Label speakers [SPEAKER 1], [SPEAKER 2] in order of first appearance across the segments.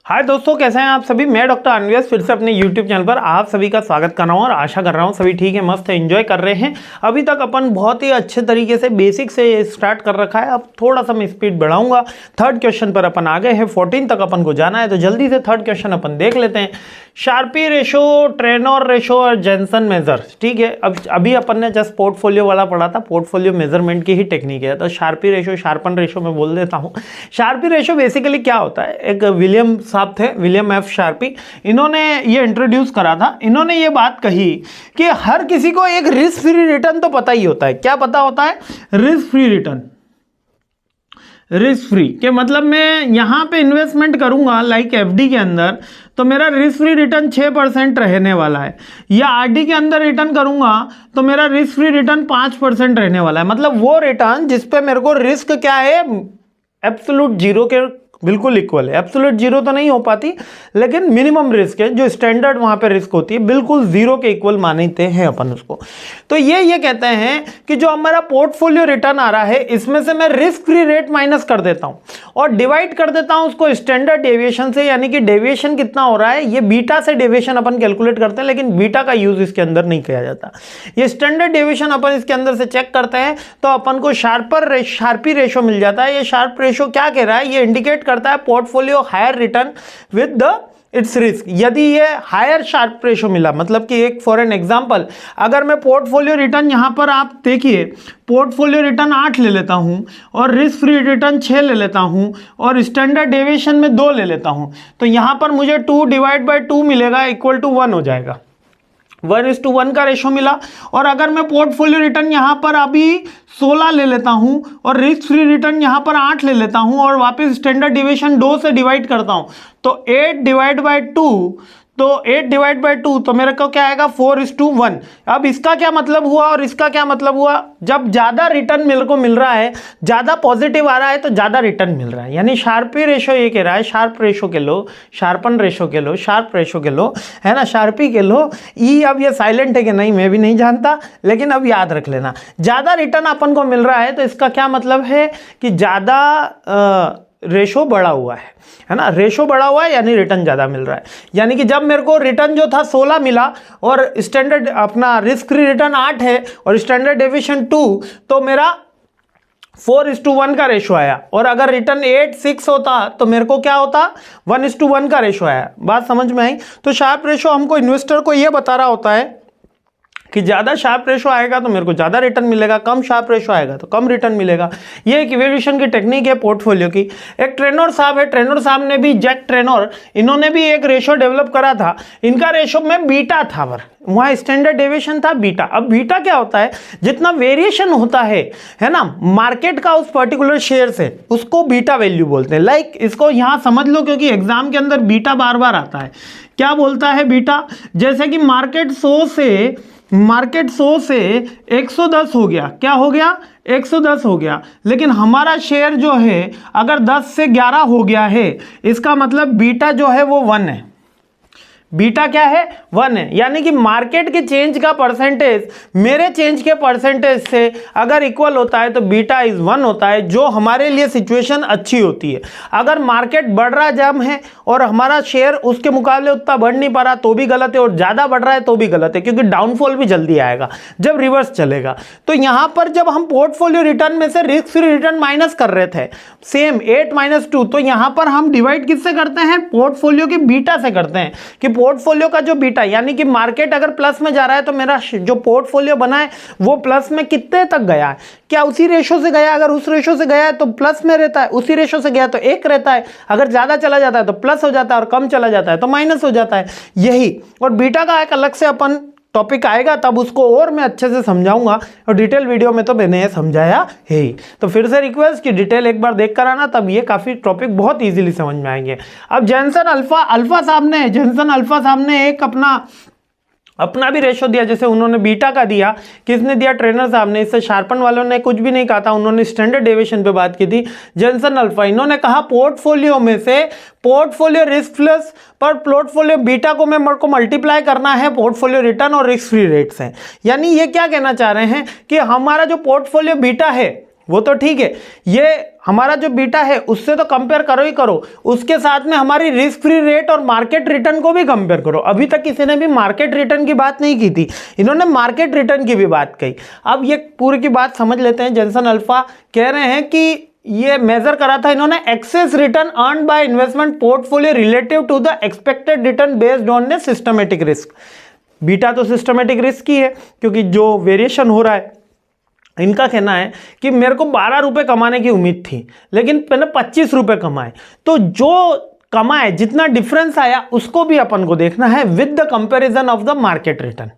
[SPEAKER 1] हाय दोस्तों, कैसे हैं आप सभी। मैं डॉक्टर अनवेश फिर से अपने YouTube चैनल पर आप सभी का स्वागत कर रहा हूं और आशा कर रहा हूं सभी ठीक है, मस्त है, एंजॉय कर रहे हैं। अभी तक अपन बहुत ही अच्छे तरीके से बेसिक से स्टार्ट कर रखा है। अब थोड़ा सा मैं स्पीड बढ़ाऊंगा। थर्ड क्वेश्चन पर अपन आ गए हैं, 14 तक अपन को जाना है, तो जल्दी से थर्ड क्वेश्चन अपन देख लेते हैं। शार्पी रेशो, ट्रेनोर रेशो और जेंसन मेजर। ठीक है, अब अभी अपन ने जस्ट पोर्टफोलियो वाला पढ़ा था, पोर्टफोलियो मेजरमेंट की ही टेक्निक है। तो शार्पी रेशो, शार्पन रेशो मैं बोल देता हूँ। शार्पी रेशो बेसिकली क्या होता है, एक विलियम साहब थे, विलियम एफ शार्पी, इन्होंने ये इंट्रोड्यूस करा था। इन्होंने ये बात कही कि हर किसी को एक रिस्क फ्री रिटर्न तो पता ही होता है। क्या पता होता है? Risk free return. Risk free के मतलब मैं यहां पे इन्वेस्टमेंट करूंगा लाइक एफडी के अंदर, तो मेरा रिस्क फ्री रिटर्न 6% रहने वाला है, या आरडी के अंदर रिटर्न करूंगा तो मेरा रिस्क फ्री रिटर्न 5% रहने वाला है। मतलब वो रिटर्न जिसपे मेरे को रिस्क क्या है, एब्सोल्यूट जीरो के बिल्कुल इक्वल है। एब्सोल्यूट जीरो तो नहीं हो पाती, लेकिन मिनिमम रिस्क है, जो स्टैंडर्ड वहां पे रिस्क होती है, बिल्कुल जीरो के इक्वल मानते हैं अपन उसको। तो ये कहते हैं कि जो हमारा पोर्टफोलियो रिटर्न आ रहा है, इसमें से मैं रिस्क फ्री रेट माइनस कर देता हूं और डिवाइड कर देता हूं उसको स्टैंडर्ड डेविएशन से, यानी कि डेविएशन कितना हो रहा है, ये बीटा से डेविएशन अपन कैलकुलेट करते हैं, लेकिन बीटा का यूज इसके अंदर नहीं किया जाता। ये स्टैंडर्ड डेविएशन अपन इसके अंदर से चेक करते हैं तो अपन को शार्पी रेशो मिल जाता है। ये शार्प रेशो क्या कह रहा है, ये इंडिकेट करता है portfolio higher return with the its risk. यदि ये हायर शार्प रेशो मिला, मतलब कि एक फॉर एन एग्जांपल, अगर मैं पोर्टफोलियो रिटर्न यहां पर आप देखिए, पोर्टफोलियो रिटर्न 8 ले लेता हूं और रिस्क फ्री रिटर्न 6 ले लेता हूं और स्टैंडर्ड डेविएशन में 2 ले लेता हूं, तो यहां पर मुझे 2 डिवाइड बाय 2 मिलेगा, इक्वल टू 1 हो जाएगा। 1:1 का रेशो मिला। और अगर मैं पोर्टफोलियो रिटर्न यहां पर अभी 16 ले लेता हूं और रिस्क फ्री रिटर्न यहां पर 8 ले लेता हूं और वापस स्टैंडर्ड डिविएशन 2 से डिवाइड करता हूं, तो 8 डिवाइड बाय 2, तो 8 डिवाइड बाय 2, तो मेरे को क्या आएगा 4:1। अब इसका क्या मतलब हुआ और इसका क्या मतलब हुआ, जब ज्यादा रिटर्न मेरे को मिल रहा है, ज्यादा पॉजिटिव आ रहा है, तो ज्यादा रिटर्न मिल रहा है। यानी शार्पी रेशो ये कह रहा है, शार्प रेशो के लो, शार्पन रेशो के लो, शार्प रेशो के लो, है ना, शार्पी के लो। ई अब ये साइलेंट है कि नहीं मैं भी नहीं जानता, लेकिन अब याद रख लेना, ज्यादा रिटर्न अपन को मिल रहा है तो इसका क्या मतलब है कि ज्यादा रेशो बढ़ा हुआ है ना, रेशो बढ़ा हुआ है यानी रिटर्न ज्यादा मिल रहा है। यानी कि जब मेरे को रिटर्न जो था 16 मिला और स्टैंडर्ड अपना रिस्क फ्री रिटर्न 8 है और स्टैंडर्ड डेविएशन 2, तो मेरा 4:1 का रेशो आया। और अगर रिटर्न 8-6 होता तो मेरे को क्या होता, 1:1 का रेशो आया। बात समझ में आई? तो शार्प रेशो हमको, इन्वेस्टर को यह बता रहा होता है कि ज्यादा शार्प रेशो आएगा तो मेरे को ज्यादा रिटर्न मिलेगा, कम शार्प रेशो आएगा तो कम रिटर्न मिलेगा। ये एक इवैल्यूएशन की टेक्निक है पोर्टफोलियो की। एक ट्रेनोर साहब है, ट्रेनोर साहब ने भी, जैक ट्रेनोर, इन्होंने भी एक रेशो डेवलप करा था। इनका रेशो में बीटा था, वहां स्टैंडर्ड डेविएशन था बीटा। अब बीटा क्या होता है, जितना वेरिएशन होता है ना, मार्केट का उस पर्टिकुलर शेयर से, उसको बीटा वैल्यू बोलते हैं। लाइक इसको यहां समझ लो, क्योंकि एग्जाम के अंदर बीटा बार बार आता है। क्या बोलता है बीटा, जैसे कि मार्केट 100 से 110 हो गया, क्या हो गया, 110 हो गया, लेकिन हमारा शेयर जो है अगर 10 से 11 हो गया है, इसका मतलब बीटा जो है वो 1 है। बीटा क्या है, 1 है। यानी कि मार्केट के चेंज का परसेंटेज मेरे चेंज के परसेंटेज से अगर इक्वल होता है तो बीटा इज 1 होता है, जो हमारे लिए सिचुएशन अच्छी होती है। अगर मार्केट बढ़ रहा जब है और हमारा शेयर उसके मुकाबले उतना बढ़ नहीं पा रहा तो भी गलत है, और ज्यादा बढ़ रहा है तो भी गलत है, क्योंकि डाउनफॉल भी जल्दी आएगा जब रिवर्स चलेगा। तो यहां पर जब हम पोर्टफोलियो रिटर्न में से रिस्क फ्री रिटर्न माइनस कर रहे थे, सेम 8-2, तो यहां पर हम डिवाइड किससे करते हैं, पोर्टफोलियो की बीटा से करते हैं, कि पोर्टफोलियो का जो बीटा, यानी कि मार्केट अगर प्लस में जा रहा है तो मेरा जो पोर्टफोलियो बना है वो प्लस में कितने तक गया है, क्या उसी रेशो से गया, अगर उस रेशो से गया है तो प्लस में रहता है, उसी रेशो से गया तो 1 रहता है, अगर ज्यादा चला जाता है तो प्लस हो जाता है और कम चला जाता है तो माइनस हो जाता है। यही, और बीटा का एक अलग से अपन टॉपिक आएगा, तब उसको और मैं अच्छे से समझाऊंगा, और डिटेल वीडियो में तो मैंने ये समझाया है ही। तो फिर से रिक्वेस्ट कि डिटेल एक बार देख कर आना, तब ये काफी टॉपिक बहुत इजीली समझ में आएंगे। अब जेंसन अल्फा साहब ने एक अपना भी रेशो दिया, जैसे उन्होंने बीटा का दिया, किसने दिया, ट्रेनर साहब ने। इससे शार्पन वालों ने कुछ भी नहीं कहा था, उन्होंने स्टैंडर्ड डेविएशन पे बात की थी। जेंसन अल्फा, इन्होंने कहा पोर्टफोलियो में से पोर्टफोलियो रिस्क प्लस पर पोर्टफोलियो बीटा को मेरे को मल्टीप्लाई करना है पोर्टफोलियो रिटर्न और रिस्क फ्री रेट से। यानी ये क्या कहना चाह रहे हैं कि हमारा जो पोर्टफोलियो बीटा है वो तो ठीक है, ये हमारा जो बीटा है उससे तो कंपेयर करो ही करो, उसके साथ में हमारी रिस्क फ्री रेट और मार्केट रिटर्न को भी कंपेयर करो। अभी तक किसी ने भी मार्केट रिटर्न की बात नहीं की थी, इन्होंने मार्केट रिटर्न की भी बात कही। अब ये पूरी की बात समझ लेते हैं। जेनसन अल्फा कह रहे हैं कि ये मेजर करा था इन्होंने excess return earn by investment portfolio relative to the expected return based on the systematic risk. Beta तो सिस्टमेटिक रिस्क ही है, क्योंकि जो वेरिएशन हो रहा है, इनका कहना है कि मेरे को 12 रुपए कमाने की उम्मीद थी लेकिन मैंने 25 रुपए कमाए, तो जो कमाए जितना डिफरेंस आया उसको भी अपन को देखना है with the comparison of the market return.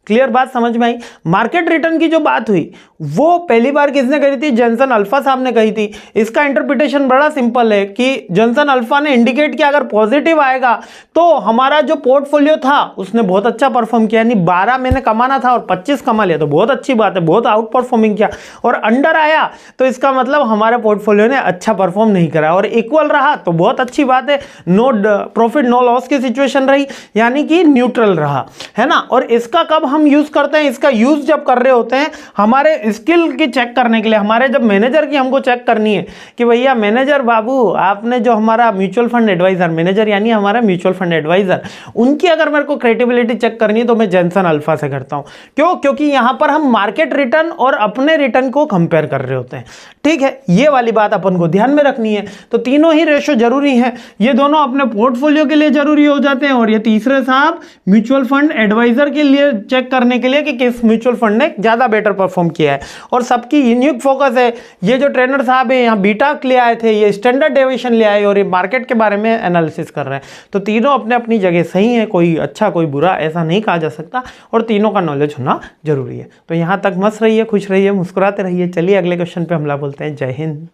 [SPEAKER 1] Clear बात समझ में आई? मार्केट रिटर्न की जो बात हुई वो पहली बार किसने कही थी? जेनसन अल्फा साहब ने कही थी। इसका इंटरप्रिटेशन बड़ा सिंपल है कि जेनसन अल्फा ने इंडिकेट किया अगर पॉजिटिव आएगा तो हमारा जो पोर्टफोलियो था उसने बहुत अच्छा परफॉर्म किया, यानी 12 मैंने कमाना था और 25 कमा लिया, तो बहुत अच्छी बात है, बहुत आउट परफॉर्मिंग किया। और अंडर आया तो इसका मतलब हमारे पोर्टफोलियो ने अच्छा परफॉर्म नहीं करा, और इक्वल रहा तो बहुत अच्छी बात है, नो प्रॉफिट नो लॉस की सिचुएशन रही, यानी कि न्यूट्रल रहा, है ना। और इसका कब हम यूज करते हैं? इसका यूज जब कर रहे होते हैं हमारे स्किल की चेक करने के लिए, हमारे जब मैनेजर की हमको चेक करनी है कि भैया मैनेजर बाबू आपने जो हमारा म्यूचुअल फंड एडवाइजर, मैनेजर यानी हमारा म्यूचुअल फंड एडवाइजर, उनकी अगर मेरे को क्रेडिबिलिटी चेक करनी है तो मैं जेनसन अल्फा से करता हूं। क्यों? क्योंकि यहां पर हम मार्केट रिटर्न और अपने रिटर्न को कंपेयर कर रहे होते हैं। ठीक है, ये वाली बात अपन को ध्यान में रखनी है। तो तीनों ही रेशो जरूरी है, ये दोनों अपने पोर्टफोलियो के लिए जरूरी हो जाते हैं, और ये तीसरे साहब म्यूचुअल फंड एडवाइजर के लिए चेक करने के लिए कि किस म्यूचुअल फंड ने ज्यादा बेटर परफॉर्म किया है। और सबकी यूनिक फोकस है, ये जो ट्रेनर साहब है यहाँ बीटा ले आए थे, ये स्टैंडर्ड डेविएशन ले आए और ये मार्केट के बारे में एनालिसिस कर रहे हैं। तो तीनों अपने अपनी जगह सही है, कोई अच्छा कोई बुरा ऐसा नहीं कहा जा सकता, और तीनों का नॉलेज होना जरूरी है। तो यहाँ तक मस्त रहिए, खुश रहिए, मुस्कुराते रहिए। चलिए अगले क्वेश्चन पे हमला बोलते हैं। जय हिंद।